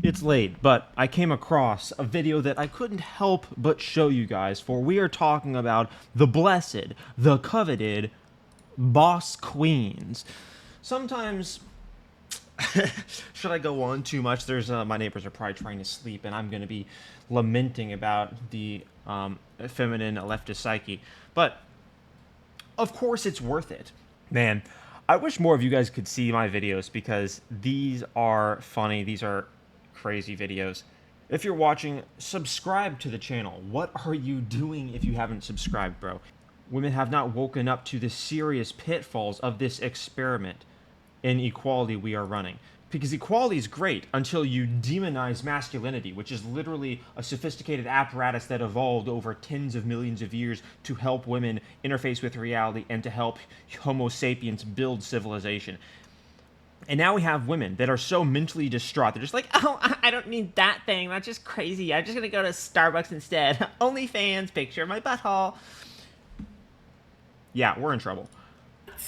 It's late, but I came across a video that I couldn't help but show you guys, for we are talking about the blessed, the coveted boss queens. Sometimes, should I go on too much? There's my neighbors are probably trying to sleep, and I'm going to be lamenting about the feminine leftist psyche. But of course, it's worth it, man. I wish more of you guys could see my videos because these are funny. These are crazy videos. If you're watching, subscribe to the channel. What are you doing if you haven't subscribed, bro? Women have not woken up to the serious pitfalls of this experiment in equality we are running. Because equality is great until you demonize masculinity, which is literally a sophisticated apparatus that evolved over tens of millions of years to help women interface with reality and to help Homo sapiens build civilization. And now we have women that are so mentally distraught. They're just like, oh, I don't need that thing. That's just crazy. I'm just going to go to Starbucks instead. OnlyFans picture my butthole. Yeah, we're in trouble.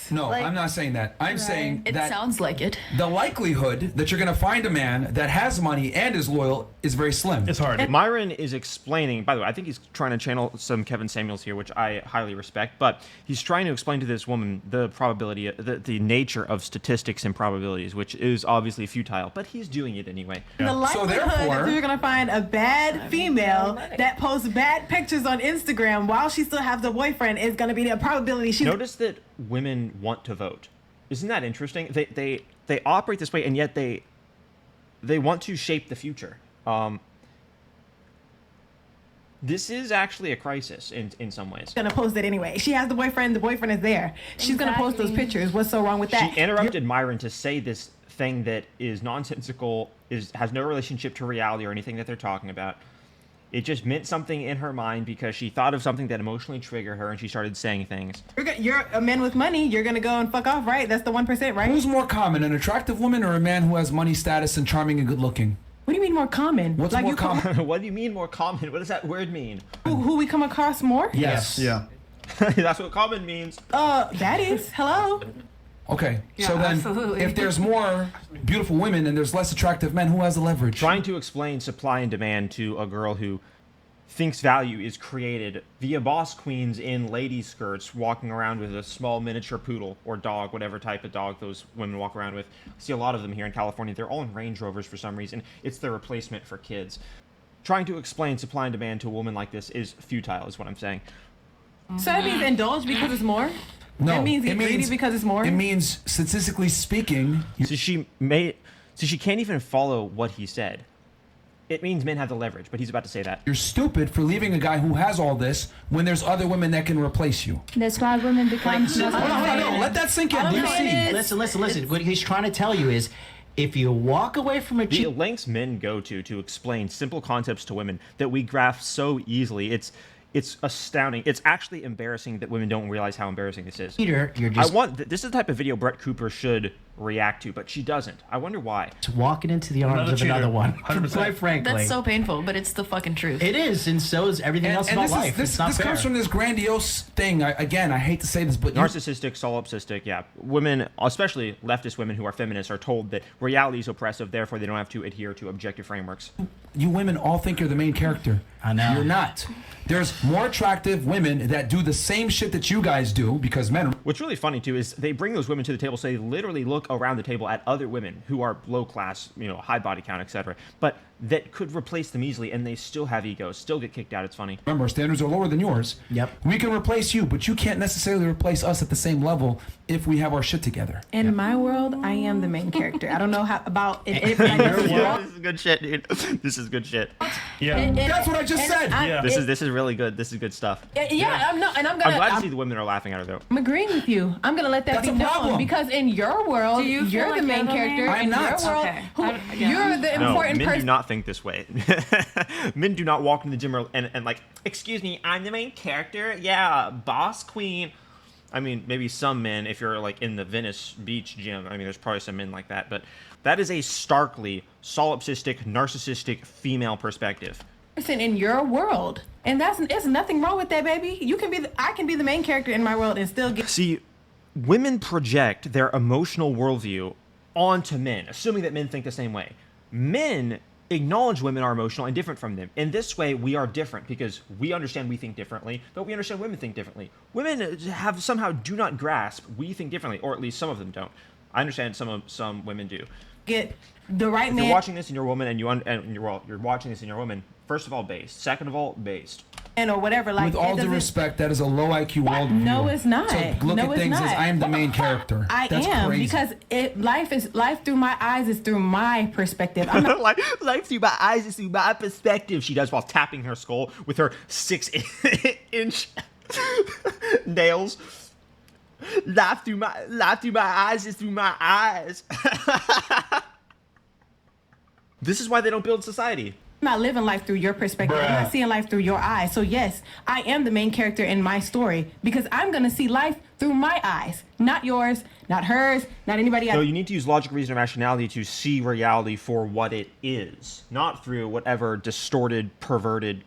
No, like, I'm not saying that. I'm saying that it sounds like it. The likelihood that you're going to find a man that has money and is loyal is very slim. It's hard. Myron is explaining, by the way, I think he's trying to channel some Kevin Samuels here, which I highly respect, but he's trying to explain to this woman the probability, the nature of statistics and probabilities, which is obviously futile, but he's doing it anyway. Yeah. The likelihood that you're going to find a bad female that posts bad pictures on Instagram while she still has a boyfriend is going to be the probability she's... Notice that women want to vote. Isn't that interesting? They operate this way, and yet they want to shape the future. This is actually a crisis in some ways. Gonna post it anyway. She has the boyfriend is there. She's gonna post those pictures. What's so wrong with that? She interrupted Myron to say this thing that is nonsensical, has no relationship to reality or anything that they're talking about. It just meant something in her mind because she thought of something that emotionally triggered her, and she started saying things. You're a man with money. You're going to go and fuck off, right? That's the 1%, right? Who's more common, an attractive woman or a man who has money, status, and charming and good looking? What do you mean more common? What's more common? What do you mean more common? What does that word mean? Who we come across more? Yes. Yeah. That's what common means. That is. Hello? Okay, yeah, so then absolutely. If there's more beautiful women and there's less attractive men, who has the leverage? Trying to explain supply and demand to a girl who thinks value is created via boss queens in lady skirts walking around with a small miniature poodle or dog, whatever type of dog those women walk around with. I see a lot of them here in California. They're all in Range Rovers for some reason. It's their replacement for kids. Trying to explain supply and demand to a woman like this is futile, is what I'm saying. So that means indulge because it's more? No, that means greedy because it's more? It means, statistically speaking... So she can't even follow what he said. It means men have the leverage, but he's about to say that. You're stupid for leaving a guy who has all this when there's other women that can replace you. That's why women become... Hold on, let that sink in. Listen. What he's trying to tell you is, if you walk away from a... The lengths men go to explain simple concepts to women that we grasp so easily, it's astounding. It's actually embarrassing that women don't realize how embarrassing this is. Peter, you're just... This is the type of video Brett Cooper should react to, but she doesn't. I wonder why. Walking into the arms of another one. 100%. Quite frankly. That's so painful, but it's the fucking truth. It is, and so is everything else about life. This comes from this grandiose thing. Again, I hate to say this, but... Narcissistic, solipsistic, yeah. Women, especially leftist women who are feminists, are told that reality is oppressive, therefore they don't have to adhere to objective frameworks. You women all think you're the main character. I know. You're not. There's more attractive women that do the same shit that you guys do, because men... What's really funny, too, is they bring those women to the table, so they literally look around the table at other women who are low class, high body count, etc., but that could replace them easily, and they still have egos, still get kicked out. It's funny. Remember, our standards are lower than yours. Yep. We can replace you, but you can't necessarily replace us at the same level if we have our shit together. In my world, I am the main character. I don't know how about in This is good shit, dude. This is good shit. Yeah. That's what I just said. This is really good. This is good stuff. I'm glad to see the women are laughing at her, though. I'm agreeing with you. I'm gonna let that That's be a problem. known because in your world, you're the main character. I'm in not. your world, you're the important men person. do not think this way. Men do not walk in the gym and like, excuse me, I'm the main character. Yeah, boss queen. I mean, maybe some men, if you're like in the Venice Beach gym, I mean, there's probably some men like that, but that is a starkly solipsistic, narcissistic female perspective. In your world, and there's nothing wrong with that, baby. You can be I can be the main character in my world and still get... See, women project their emotional worldview onto men, assuming that men think the same way. Men acknowledge women are emotional and different from them. In this way, we are different because we understand we think differently, but we understand women think differently. Women have somehow do not grasp we think differently, or at least some of them don't. I understand some women do. Get the right If man. you're watching this and you're a woman and you're watching this and you're a woman, first of all, based. Second of all, based. Or whatever. Like, With all due respect, that is a low IQ worldview. No, it's not. To look No, at things it's as not. I am the main character. That's That's crazy. because life through my eyes is through my perspective. I'm not Life through my eyes is through my perspective. She does while tapping her skull with her 6-inch nails. Life through my eyes is through my eyes. This is why they don't build society. not living life through your perspective. I'm not seeing life through your eyes. So yes, I am the main character in my story because I'm going to see life through my eyes, not yours, not hers, not anybody else. So you need to use logic, reason, and rationality to see reality for what it is, not through whatever distorted, perverted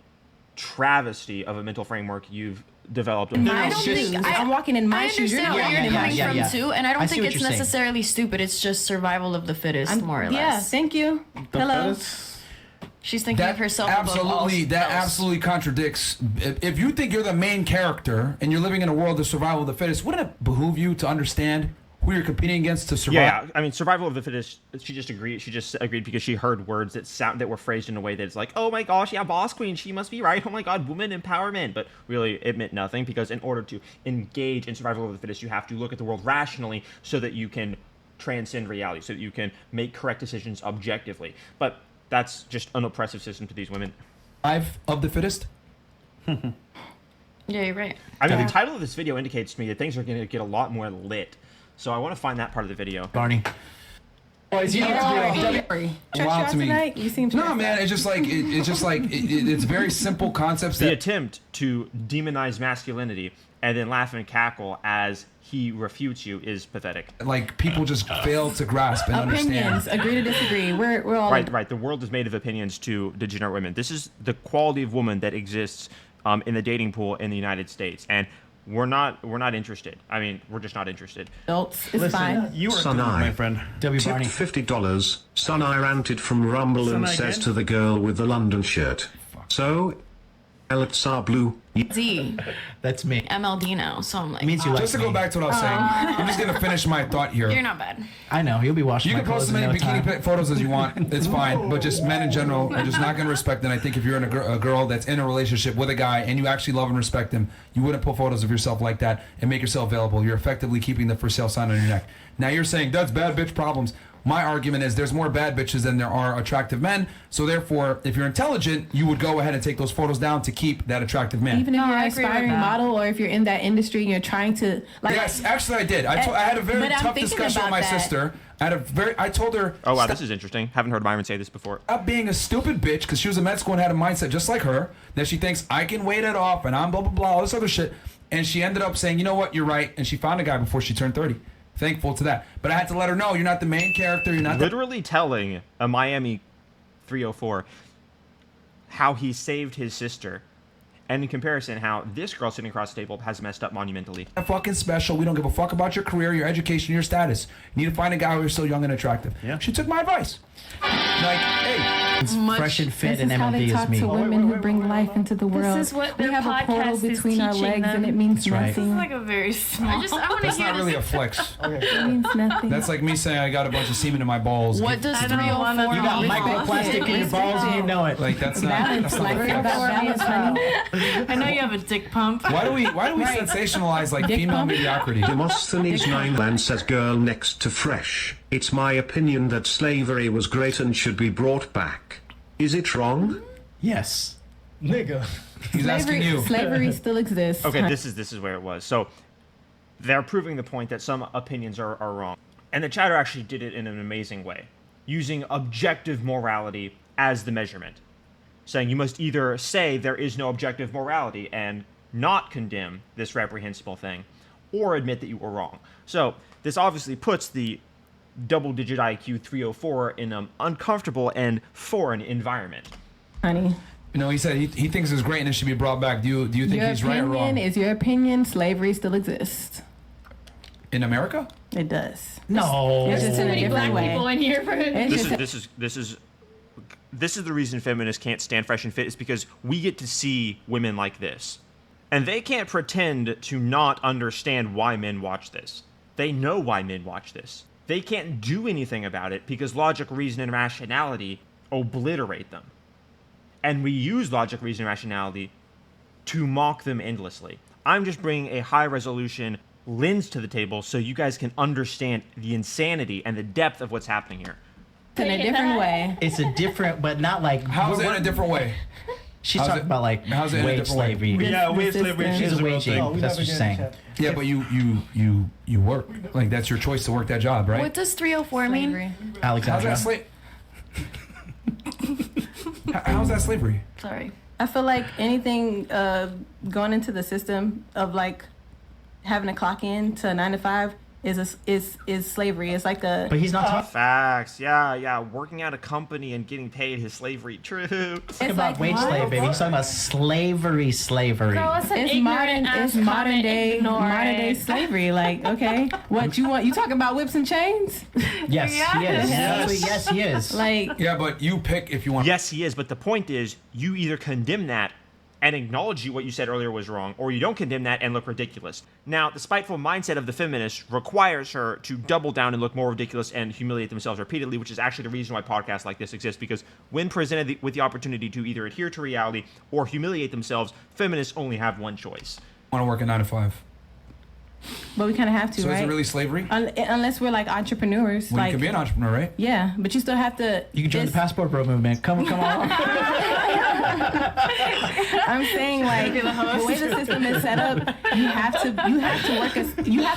travesty of a mental framework you've developed. I don't think I'm walking in my I shoes. You're understand not where walking you're in my coming shoes. from too, and I I don't see think what it's you're saying. necessarily stupid. It's just survival of the fittest, more or Yeah, less. thank you. Hello. She's thinking of herself above all that else. absolutely contradicts. If you think you're the main character and you're living in a world of survival of the fittest, wouldn't it behoove you to understand who you're competing against to survive? Yeah, I mean, survival of the fittest. She just agreed. She just agreed because she heard words that were phrased in a way that's like, "Oh my gosh, yeah, boss queen, she must be right. Oh my god, woman empowerment." But really, it meant nothing because in order to engage in survival of the fittest, you have to look at the world rationally so that you can transcend reality, so that you can make correct decisions objectively. But that's just an oppressive system to these women. Survive of the fittest. Yeah, you're right. I mean, the title of this video indicates to me that things are going to get a lot more lit. So I want to find that part of the video. Barney. Boys, Stressed you Wow out to me. tonight? You seem No, stressed man, out. it's very simple concepts The that attempt to demonize masculinity and then laugh and cackle as he refutes you is pathetic. like people just fail to grasp and Opinions, understand. agree to disagree. We're all Right. The world is made of opinions to degenerate women. This is the quality of woman that exists in the dating pool in the United States, and we're not interested. I mean, we're just not interested. adults. It's fine. You are Son, good, I my friend. W. tipped Barney. $50. Son, I ranted from Rumble and I says again? to the girl with the London shirt. So, it's our blue. Z, That's me. MLD now, so I'm like, It means you like Just to me. go back to what I was saying, I'm just gonna finish my thought here. you're not bad. I know. You'll be washing You my can post clothes as in many no bikini time. photos as you want. It's fine. But just men in general are just not going to respect it. And I think if you're in a girl that's in a relationship with a guy and you actually love and respect him, you wouldn't put photos of yourself like that and make yourself available. You're effectively keeping the for sale sign on your neck. Now you're saying that's bad bitch problems. My argument is there's more bad bitches than there are attractive men. So therefore, if you're intelligent, you would go ahead and take those photos down to keep that attractive man. Even if No, you're I an agree with aspiring that. model or if you're in that industry and you're trying to like Yes, actually I did. I had a very But I'm tough thinking discussion with about my that. sister. I told her, Oh wow, "Stop this is interesting. Haven't heard Myron say this before. up being a stupid bitch because she was in med school and had a mindset just like her that she thinks I can wait it off and I'm blah blah blah all this other shit, and she ended up saying, you know what, you're right, and she found a guy before she turned 30. Thankful to that, but I had to let her know you're not the main character. You're not. Literally telling a Miami 304 how he saved his sister, and in comparison, how this girl sitting across the table has messed up monumentally. That fucking special. We don't give a fuck about your career, your education, your status. You need to find a guy who's still young and attractive. Yeah. She took my advice. Like, hey, It's fresh and fit this and is how they MLD talk is me. to women who bring life into the world. is what we their have a portal podcast is between our teaching legs them. and it means That's right. nothing. Like a very small. I want to that's hear not really a this. flex. It means nothing. That's like me saying I got a bunch of semen in my balls. What does I don't 304 wanna- You got mean? microplastic in your balls and you know it. Like that's not. balance, That's not like a worry flex. about balance, honey. I know you have a dick pump. Why do we sensationalize like Dick female pump? mediocrity? Demosthenes 9 and says girl next to fresh. It's my opinion that slavery was great and should be brought back. Is it wrong? Yes. Nigga. He's asking you. Slavery still exists. Okay, this is where it was. So they're proving the point that some opinions are wrong. And the chatter actually did it in an amazing way, using objective morality as the measurement. Saying you must either say there is no objective morality and not condemn this reprehensible thing, or admit that you were wrong. So this obviously puts the double-digit IQ 304 in an uncomfortable and foreign environment. honey. You know, he said he thinks his greatness should be brought back. Do you think Your he's right or wrong? opinion is your opinion. Slavery still exists. In America? It does. No. It's just in a Too many different black way. people in here for It's This just- is this is the reason feminists can't stand Fresh and Fit, is because we get to see women like this. And they can't pretend to not understand why men watch this. They know why men watch this. They can't do anything about it because logic, reason, and rationality obliterate them. And we use logic, reason, and rationality to mock them endlessly. I'm just bringing a high-resolution lens to the table so you guys can understand the insanity and the depth of what's happening here. In a different way. It's a different, but not like. How's it in a different way? She's how's talking it- about like how's it in a wage different way? slavery. Yeah, wage slavery She's is a a real wage thing. slave. That's what she's saying. Yeah, but you work. Like, that's your choice to work that job, right? What does 304 mean? Slavery. How's Alexandra. that How's that slavery? Sorry. I feel like anything going into the system of like having to clock in to 9 to 5 is slavery. It's like a But he's not talking Facts. Yeah. Working at a company and getting paid is slavery. True. it's about like wage slave, baby. He's talking about slavery. Girl, it's an It's ignorant ass modern day ignorant. slavery. Like, okay, what you want? You talking about whips and chains? Yes, he is. Yes, he is. Like, Yeah, but you pick if you want. Yes, he is. But the point is, you either condemn that and acknowledge what you said earlier was wrong, or you don't condemn that and look ridiculous. Now, the spiteful mindset of the feminist requires her to double down and look more ridiculous and humiliate themselves repeatedly, which is actually the reason why podcasts like this exist, because when presented with the opportunity to either adhere to reality or humiliate themselves, feminists only have one choice. Want to work a 9 to 5. but we kind of have to, So right? is it really slavery? Unless we're like entrepreneurs, Well, like you can be an entrepreneur, right? yeah, but you still have to. You can join the it's- passport bro movement. Come on. I'm saying like the way the system is set up, you have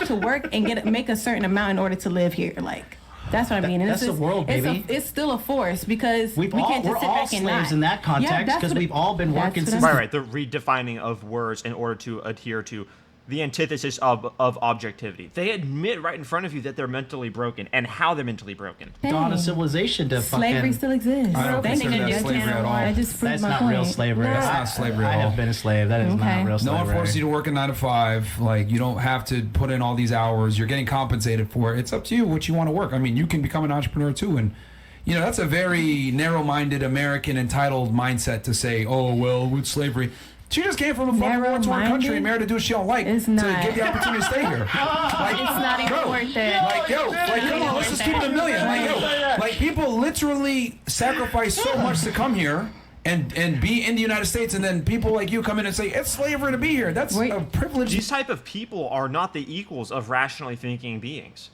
to work and make a certain amount in order to live here. Like that's what I mean. And That's it's the world, baby. It's still a force because We're we can't just all sit back and slaves not. in that context Yeah, that's because what- we've all been that's working what since. I'm- Right. The redefining of words in order to adhere to the antithesis of objectivity. They admit right in front of you that they're mentally broken and how they're mentally broken. Dawn of civilization to Slavery fucking. still exists. I don't Thank consider you. that slavery at all. I just proved That's my not point. real slavery. That's not slavery at I all. have been a slave. That is Okay. not real No slavery. one forces you to work a 9 to 5. Like, you don't have to put in all these hours. You're getting compensated for it. It's up to you what you want to work. I mean, you can become an entrepreneur too. And, you know, that's a very narrow-minded American entitled mindset to say, oh, well, with slavery. She just came from a fucking war-torn country and married a dude she don't like It's to not. get the opportunity to stay here. Like, It's not even bro, worth it. Like, yo, like, come on, let's just keep it a million. Like, yo, like, people literally sacrifice so much to come here and be in the United States, and then people like you come in and say, it's slavery to be here. That's a privilege. These type of people are not the equals of rationally thinking beings.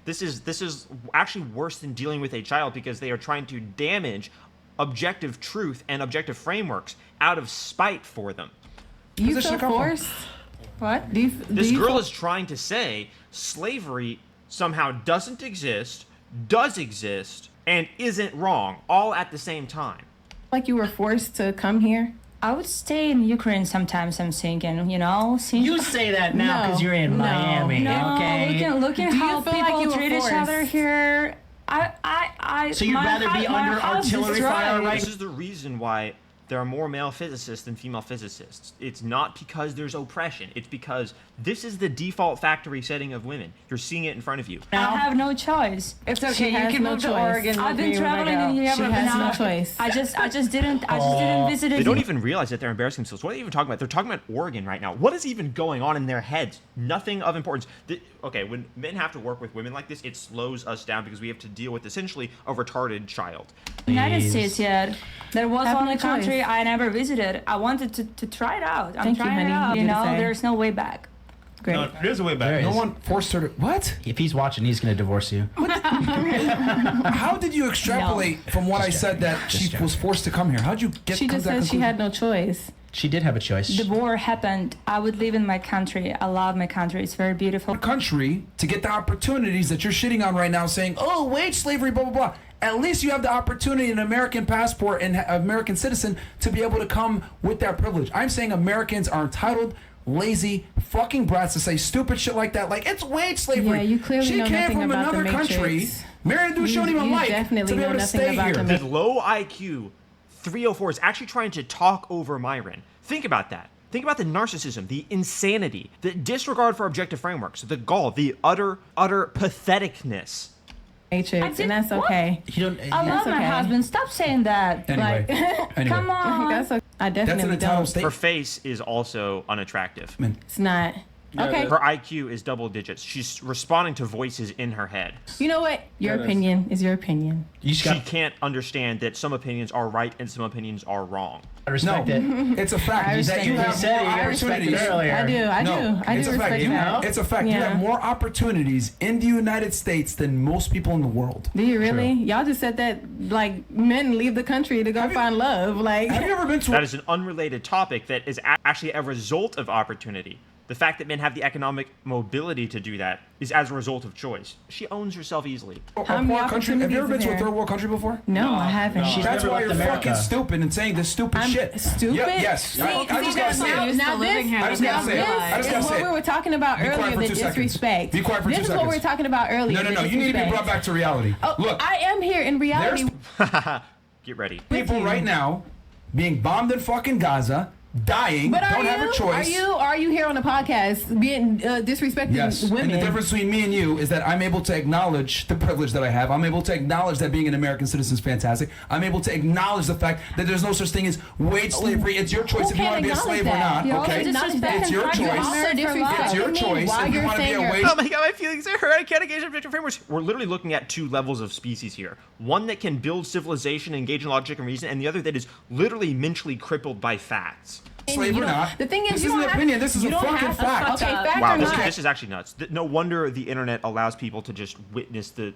This is actually worse than dealing with a child because they are trying to damage objective truth and objective frameworks out of spite for them. You Where's this feel shit come from? forced? What? Do This you girl feel is trying to say slavery somehow doesn't exist, does exist, and isn't wrong, all at the same time. like you were forced to come here? I would stay in Ukraine sometimes. I'm thinking, since You say that now No, because you're in no, Miami, no, okay? look at Do you how feel like people you were treat each other forced? here. So you'd rather be under artillery fire right This is the reason why there are more male physicists than female physicists. It's not because there's oppression. It's because this is the default factory setting of women. You're seeing it in front of you. I have no choice. It's She okay. You has can no move to choice. Oregon. I've with been me when I traveling go. in Europe, She but has now no choice. I just didn't visit it. They don't even realize that they're embarrassing themselves. What are they even talking about? They're talking about Oregon right now. What is even going on in their heads? Nothing of importance. Okay, when men have to work with women like this, it slows us down because we have to deal with essentially a retarded child. United Please. States yet. There was Have one no country choice. I never visited. I wanted to try it out. I'm Thank you, trying it honey. out. You You did know, say. there's no way back. Great. No, there's a way back. There No is. one forced her to. What? If he's watching, he's going to divorce you. How did you extrapolate from what I said that she joking. was forced to come here? How'd you get She to just that said she conclusion? had no choice. She did have a choice. The war happened. I would live in my country. I love my country. It's very beautiful. Country to get the opportunities that you're shitting on right now, saying, "Oh, wage slavery, blah blah blah." At least you have the opportunity, an American passport and American citizen, to be able to come with that privilege. I'm saying Americans are entitled, lazy, fucking brats to say stupid shit like that. Like, it's wage slavery. Yeah, you clearly she know came nothing from about the another country, Matrix. married a dude she don't even You like, definitely to be know able to nothing stay about here. the The low IQ 304 is actually trying to talk over Myron. Think about that. Think about the narcissism, the insanity, the disregard for objective frameworks, the gall, the utter patheticness Matrix, and that's okay. You don't. I love my okay. husband. Stop saying that. Anyway, anyway. Come on. That's okay. I That's definitely an entitled don't. state. Her face is also unattractive. It's not. Okay. Her IQ is double digits. She's responding to voices in her head. You know what? Your opinion is your opinion. You She just can't understand that some opinions are right and some opinions are wrong. gotta respect it. It's a fact that respect you it. have You said it, more you respected opportunities. earlier. I do. I do it's a fact. respect that. It's a fact. You Yeah. have more opportunities in the United States than most people in the world. Do you really? Y'all just said that like men leave the country to go find love. Like Have you ever been to? That is an unrelated topic that is actually a result of opportunity. The fact that men have the economic mobility to do that is as a result of choice. She owns herself easily. a How many poor country? Have you ever been to a opportunities third world country before? no, I haven't. She's That's never why left you're America. fucking stupid and saying this stupid I'm shit. stupid. Yeah, yes. See, I just gotta say now, it. now this, I just gotta say it. I just this gotta is say what it. we were talking about Be quiet earlier. for The 2 seconds. disrespect. Be quiet for this 2 is what we were seconds. talking about earlier. No, the you need to be disrespect. brought back to reality. Oh, Look, I am here in reality. Get ready. people you. right now being bombed in fucking Gaza, dying, But don't have a choice. Are you here on the podcast being disrespecting Yes, women? and the difference between me and you is that I'm able to acknowledge the privilege that I have. I'm able to acknowledge that being an American citizen is fantastic. I'm able to acknowledge the fact that there's no such thing as wage slavery. It's your choice Who if you want to can't be a slave or acknowledge not. that? You're also Okay, disrespecting it's your You're choice. also It's disrespecting your me choice while if you you're want to be saying a you're- wage. Oh my god, my feelings are hurt. I can't engage in objective frameworks. We're literally looking at two levels of species here. One that can build civilization, engage in logic and reason, and the other that is literally mentally crippled by facts. Slave You or don't- not. The thing is, this you isn't don't an have- opinion. This is you a don't fucking have- fact. Okay, fact Wow, or this, not. this is actually nuts. No wonder the internet allows people to just witness the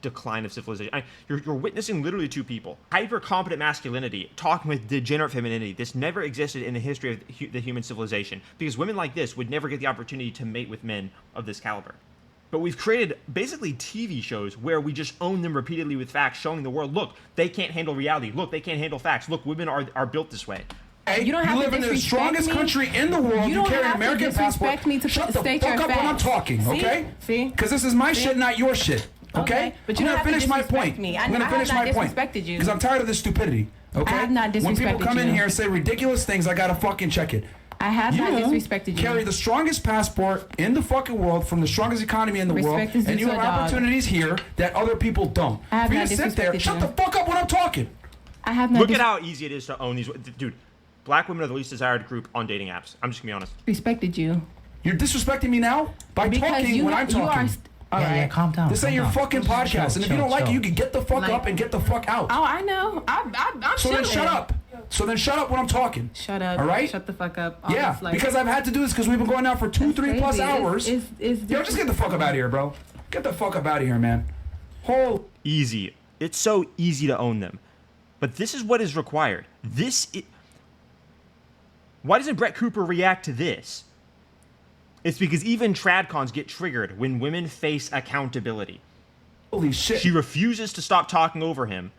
decline of civilization. You're witnessing literally two people. Hyper-competent masculinity talking with degenerate femininity. This never existed in the history of the human civilization because women like this would never get the opportunity to mate with men of this caliber. But we've created basically TV shows where we just own them repeatedly with facts, showing the world, look, they can't handle reality. Look, they can't handle facts. Look, women are built this way. Hey, You don't have to live in the disrespect strongest me. country in the world. You You don't carry an have to American disrespect passport. me to Shut the state fuck your up when I'm facts. talking, See? okay? See? Because this is my shit, not your shit. Okay? But you I'm don't gonna have to finish my disrespect point. me. I'm gonna I have finish not my point. disrespected you. Because I'm tired of this stupidity. Okay? I have not When people disrespected come in you. here and say ridiculous things, I gotta fucking check it. I have not disrespected you. carry the strongest passport in the fucking world from the strongest economy in the Respect world, is and due you to have a dog. opportunities here that other people don't. I have For you not to sit there, disrespected shut you. the fuck up when I'm talking. I have not Look at how easy it is to own these. Dude, black women are the least desired group on dating apps. I'm just gonna be honest. disrespected you. You're disrespecting me now by Because talking you when I'm you are. talking. All Yeah, right. yeah, calm down. This calm ain't your down. fucking podcast, Chill, and if you chill, don't like it, chill. you can get the fuck Like- up and get the fuck out. Oh, I know. I'm So then chilling. shut up. So then shut up when I'm talking. Shut up. All right? Shut the fuck up. Yeah, because I've had to do this because we've been going out for 2-3 plus hours. Yo, just get the fuck up out of here, bro. Get the fuck up out of here, man. Whole Easy. It's so easy to own them. But this is what is required. Why doesn't Brett Cooper react to this? It's because even tradcons get triggered when women face accountability. holy shit. She refuses to stop talking over him.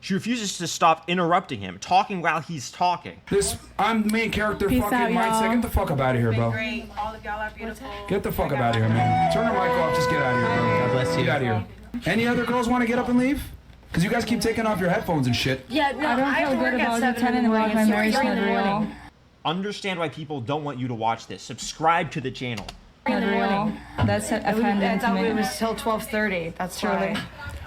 She refuses to stop interrupting him, talking while he's talking. I'm the main character. Peace Fucking out, mindset. y'all. Get the fuck up out of here, bro. Great. All of y'all are beautiful. Get the fuck up out of here, man. Turn the mic off. Just get out of here, bro. God bless you. Get out of here. Any other girls want to get up and leave? Because you guys keep taking off your headphones and shit. Yeah, no, I don't have feel to good work at about 7 in pretending the about morning. my It's marriage 3 not in the real. morning. Understand why people don't want you to watch this. Subscribe to the channel. Not real. That's offending I to thought me. it was till 12:30. That's Truly. why.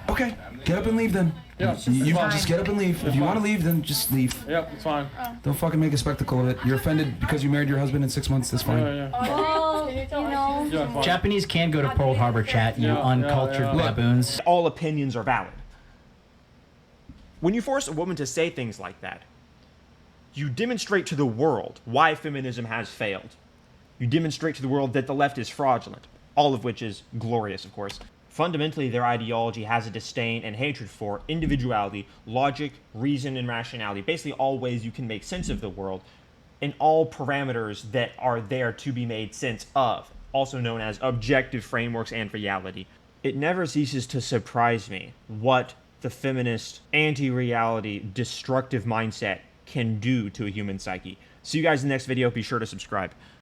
Okay, get up and leave then. Yeah, You fine. just get up and leave. If you want to leave, then just leave. Yep, it's fine. Don't fucking make a spectacle of it. You're offended because you married your husband in 6 months. That's fine. Yeah, yeah. Well, you know. Yeah, fine. Japanese can go to Pearl Harbor, chat. You Yeah, uncultured yeah. baboons. All opinions are valid. When you force a woman to say things like that, you demonstrate to the world why feminism has failed. You demonstrate to the world that the left is fraudulent, all of which is glorious, of course. Fundamentally, their ideology has a disdain and hatred for individuality, logic, reason, and rationality. Basically, all ways you can make sense of the world, and all parameters that are there to be made sense of, also known as objective frameworks and reality. It never ceases to surprise me what the feminist, anti-reality, destructive mindset can do to a human psyche. See you guys in the next video. Be sure to subscribe.